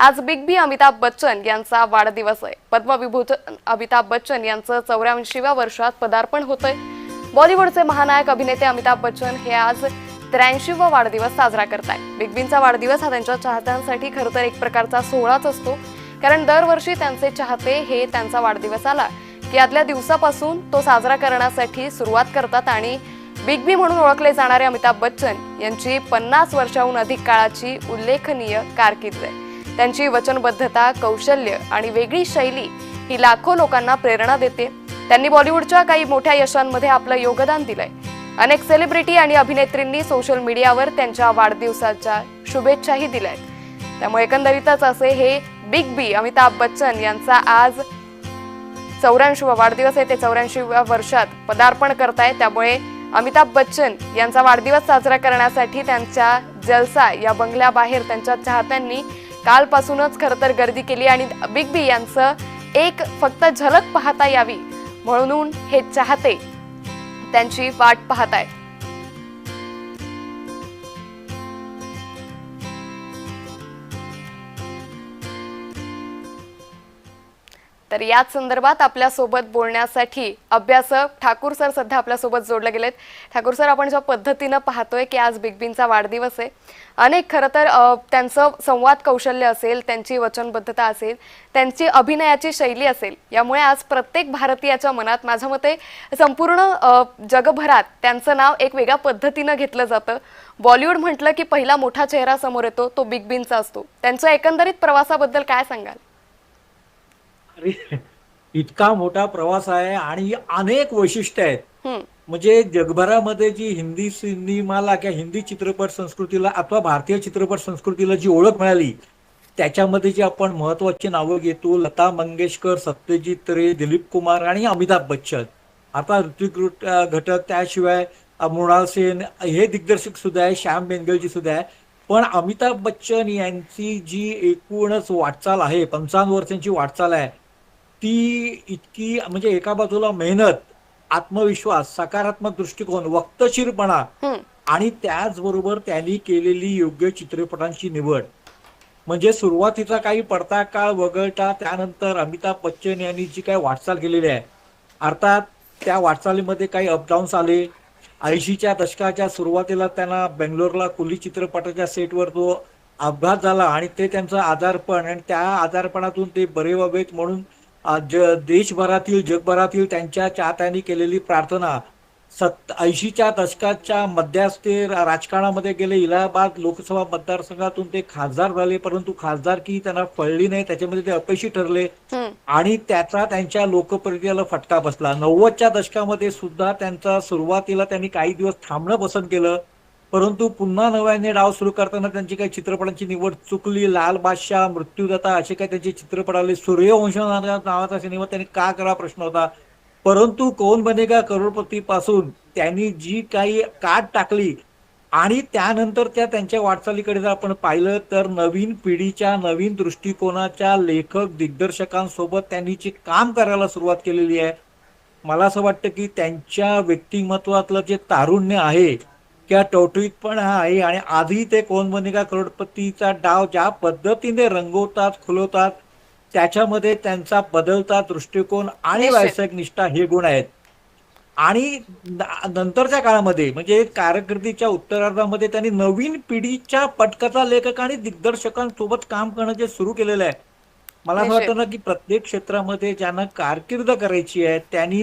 आज बिग बी अमिताभ बच्चन यांचा वाढदिवस आहे। पद्मविभूषण अमिताभ बच्चन यांचं 84व्या वर्षात पदार्पण होतंय। बॉलिवूडचे महानायक अभिनेते अमिताभ बच्चन हे आज 83वा वाढदिवस साजरा करतायत। बिग बींचा वाढदिवस हा त्यांच्या चाहत्यांसाठी खरं तर एक प्रकारचा सोहळाच असतो, कारण दरवर्षी त्यांचे चाहते हे त्यांचा वाढदिवस आला की आदल्या दिवसापासून तो साजरा करण्यासाठी सुरुवात करतात आणि बिग बी म्हणून ओळखले जाणारे अमिताभ बच्चन यांची 50 वर्षांहून अधिक काळाची उल्लेखनीय कारकीर्द आहे। त्यांची वचनबद्धता, कौशल्य आणि वेगळी शैली ही लाखो लोकांना प्रेरणा देते। त्यांनी बॉलिवूडच्या काही मोठ्या यशांमध्ये आपलं योगदान दिलंय। अनेक सेलिब्रिटी आणि अभिनेत्रींनी सोशल मीडियावर त्यांच्या वाढदिवसाच्या शुभेच्छाही दिल्यात। त्यामुळे एकंदरीतच असे हे बिग बी अमिताभ बच्चन यांचा आज 84वा वाढदिवस आहे। ते 84व्या वर्षात पदार्पण करतायत। त्यामुळे अमिताभ बच्चन यांचा वाढदिवस साजरा करण्यासाठी त्यांच्या जलसा या बंगल्याबाहेर त्यांच्या चाहत्यांनी कालपासूनच खरं तर गर्दी केली आणि बिग बी यांचं एक फक्त झलक पाहता यावी म्हणून हे चाहते त्यांची वाट पाहतायत। तर याच संदर्भात आपल्या सोबत बोलण्यासाठी अभ्यासक ठाकूर सर सध्या आपल्या सोबत जोडले गेलेत। ठाकूर सर, आपण ज्या पद्धतीने पाहतोय की आज बिग बींचा वाढदिवस आहे, अनेक खरं तर त्यांचं संवाद कौशल्य असेल, त्यांची वचनबद्धता असेल, त्यांची अभिनयाची शैली असेल, यामुळे आज प्रत्येक भारतीयाच्या मनात माझ्या मते संपूर्ण जगभरात त्यांचं नाव एक वेगळ्या पद्धतीने घेतलं जातं। बॉलिवूड म्हटलं की पहिला मोठा चेहरा समोर येतो तो बिग बींचा असतो। त्यांच्या एकंदरीत प्रवासाबद्दल काय सांगाल? इतका मोठा प्रवास आहे आणि अनेक वैशिष्ट्य आहेत। म्हणजे जगभरामध्ये जी हिंदी सिनेमाला किंवा हिंदी चित्रपट संस्कृतीला अथवा भारतीय चित्रपट संस्कृतीला जी ओळख मिळाली, त्याच्यामध्ये जी आपण महत्वाची नावं घेतो, लता मंगेशकर, सत्यजित रे, दिलीप कुमार आणि अमिताभ बच्चन, आता ऋतिक घटक, त्याशिवाय मृणाल सेन हे दिग्दर्शक सुद्धा आहे, श्याम बेनेगलजी सुद्धा आहे। पण अमिताभ बच्चन यांची जी एकूणच वाटचाल आहे, 55 वर्षांची वाटचाल आहे, ती इतकी म्हणजे एका बाजूला मेहनत, आत्मविश्वास, सकारात्मक दृष्टिकोन, वक्तशीरपणा आणि त्याचबरोबर त्यांनी केलेली योग्य चित्रपटांची निवड, म्हणजे सुरुवातीचा काही पडता काळ वगळता त्यानंतर अमिताभ बच्चन यांनी जी काही वाटचाल केलेली आहे, अर्थात त्या वाटचालीमध्ये काही अपडाऊन्स आले। 80च्या दशकाच्या सुरुवातीला त्यांना बेंगलोरला कुली चित्रपटाच्या सेटवर तो अपघात झाला आणि ते त्यांचं आजारपण आणि त्या आजारपणातून ते बरे व्हावेत म्हणून देशभरातील जगभरातील त्यांच्या चाहत्यांनी केलेली प्रार्थना। 80च्या दशकाच्या मध्यास ते राजकारणामध्ये गेले, इलाहाबाद लोकसभा मतदारसंघातून ते खासदार झाले, परंतु खासदारकी त्यांना फळली नाही, त्याच्यामध्ये ते अपयशी ठरले आणि त्याचा त्यांच्या लोकप्रियतेला फटका बसला। 90च्या दशकामध्ये सुद्धा त्यांचा सुरुवातीला त्यांनी काही दिवस थांबणं पसंत केलं, परंतु पुन्हा नव्याने डाव सुरू करताना त्यांची काही चित्रपटांची निवड चुकली। लाल बादशाह, मृत्यूदाता असे काही त्यांचे चित्रपट आले। सूर्यवंश नावाचा सिनेमा त्यांनी का करा प्रश्न होता, परंतु कौन बनेगा करोडपती पासून त्यांनी जी काही काट टाकली आणि त्यानंतर त्यांच्या वाटचालीकडे जर आपण पाहिलं तर नवीन पिढीच्या, नवीन दृष्टिकोनाच्या लेखक दिग्दर्शकांसोबत त्यांनी जे काम करायला सुरुवात केलेली आहे, मला असं वाटतं की त्यांच्या व्यक्तिमत्वातलं जे तारुण्य आहे किंवा टवटवीतपणा आहे आणि आधी ते कौन बनेगा करोडपतीचा डाव ज्या पद्धतीने रंगवतात, खुलवतात, त्याच्यामध्ये त्यांचा बदलता दृष्टिकोन आणि व्यावसायिक निष्ठा हे गुण आहेत। आणि नंतरच्या काळामध्ये म्हणजे कारकिर्दीच्या उत्तरार्धामध्ये त्यांनी नवीन पिढीच्या पटकथा लेखक आणि दिग्दर्शकांसोबत काम करणं जे सुरू केलेलं आहे, मला असं वाटतं ना की प्रत्येक क्षेत्रामध्ये ज्यांना कारकीर्द करायची आहे त्यांनी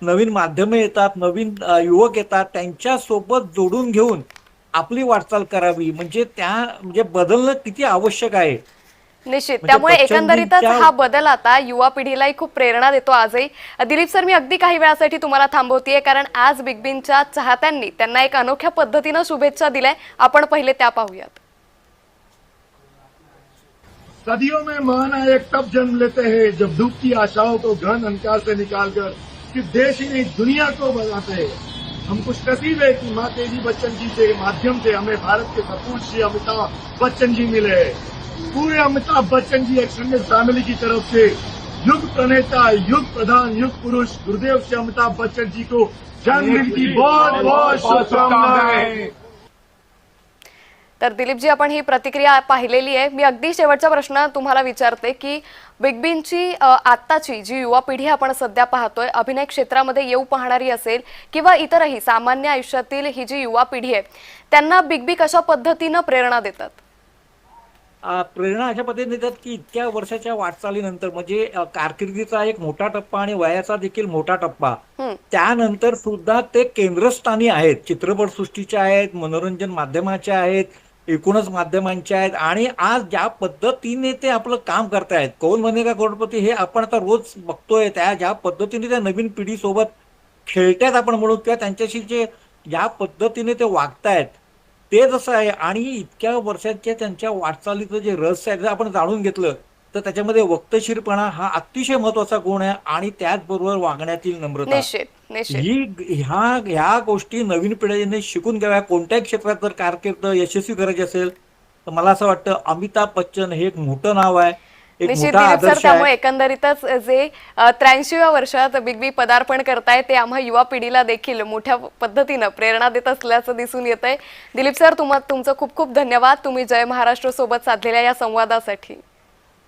नवीन माध्यमे येतात, नवीन युवक येतात, त्यांच्यासोबत जोडून घेऊन आपली वाटचाल करावी, म्हणजे बदलणं किती आवश्यक आहे। निश्चित, त्यामुळे एकंदरीतच हा बदल आता युवा पिढीलाही खूप प्रेरणा देतो आजही। दिलीप सर, मी अगदी काही वेळासाठी तुम्हाला थांबवतेय, कारण आज बिग बींच्या चाहत्यांनी त्यांना एक अनोख्या पद्धतीने शुभेच्छा दिल्या, आपण पहिले त्या पाहूयात। सदियों में महानायक तब जन्म लेते हैं जब डूबती आशाओं को घन अंधकार से निकालकर सिर्फ देश ही नहीं दुनिया को बनाते हैं। हम खुशनसीब है कि माँ तेजी बच्चन जी के माध्यम से हमें भारत के सपूत श्री अमिताभ बच्चन जी मिले। पूरे अमिताभ बच्चन जी एक्सटेंडेड फैमिली की तरफ से युग प्रणेता, युग प्रधान, युग पुरुष गुरुदेव श्री अमिताभ बच्चन जी को जन्मदिन की बहुत बहुत शुभकामनाएं। तर दिलीपजी, आपण ही प्रतिक्रिया पाहिलेली आहे. मी अगदी शेवटचा प्रश्न तुम्हाला विचारते की बिग बींची आत्ताची जी युवा पिढी आपण सध्या पाहतोय, अभिनय क्षेत्रामध्ये येऊ पाहणारी असेल किंवा इतरही सामान्य आयुष्यातील ही जी युवा पिढी आहे, त्यांना बिग बी कशा पद्धतीनं प्रेरणा देतात? प्रेरणा अशा पद्धतीने देतात की इतक्या वर्षाच्या वाटचालीनंतर म्हणजे कारकिर्दीचा एक मोठा टप्पा आणि वयाचा देखील मोठा टप्पा, त्यानंतर सुद्धा ते केंद्रस्थानी आहेत. चित्रपटसृष्टीचे आहेत, मनोरंजन माध्यमाचे आहेत, एकूणच माध्यमांचे आहेत. आणि आज ज्या पद्धतीने ते आपलं काम करतायत, कौन बनेगा करोडपती हे आपण आता रोज बघतोय, त्या ज्या पद्धतीने त्या नवीन पिढीसोबत खेळतायत आपण म्हणू, किंवा त्यांच्याशी जे ज्या पद्धतीने ते वागतायत ते जसं आहे, आणि इतक्या वर्षाच्या त्यांच्या वाटचालीचं जे रहस्य आहे ते आपण जाणून घेतलं, तर त्याच्यामध्ये वक्तशीरपणा हा अतिशय महत्वाचा गुण आहे. आणि त्याचबरोबर वागण्यातील नम्रता, निश्चित निश्चित. ह्या गोष्टी नवीन पिढीने शिकून घ्याव्या. कोणत्याही क्षेत्रात जर कारकीर्द यशस्वी करायची असेल तर मला असं वाटतं अमिताभ बच्चन हे एक मोठं नाव आहे, एक निश्चित मोठा दिलीप सर, आदर्श त्यामुळे आहे. एकंदरीतच जे 83व्या वर्षात बिग बी पदार्पण करताय ते आम्हा युवा पिढीला देखील मोठ्या पद्धतीनं प्रेरणा देत असल्याचं दिसून येतंय. दिलीप सर, तुमचं खूप खूप धन्यवाद, तुम्ही जय महाराष्ट्र सोबत साधलेल्या या संवादासाठी.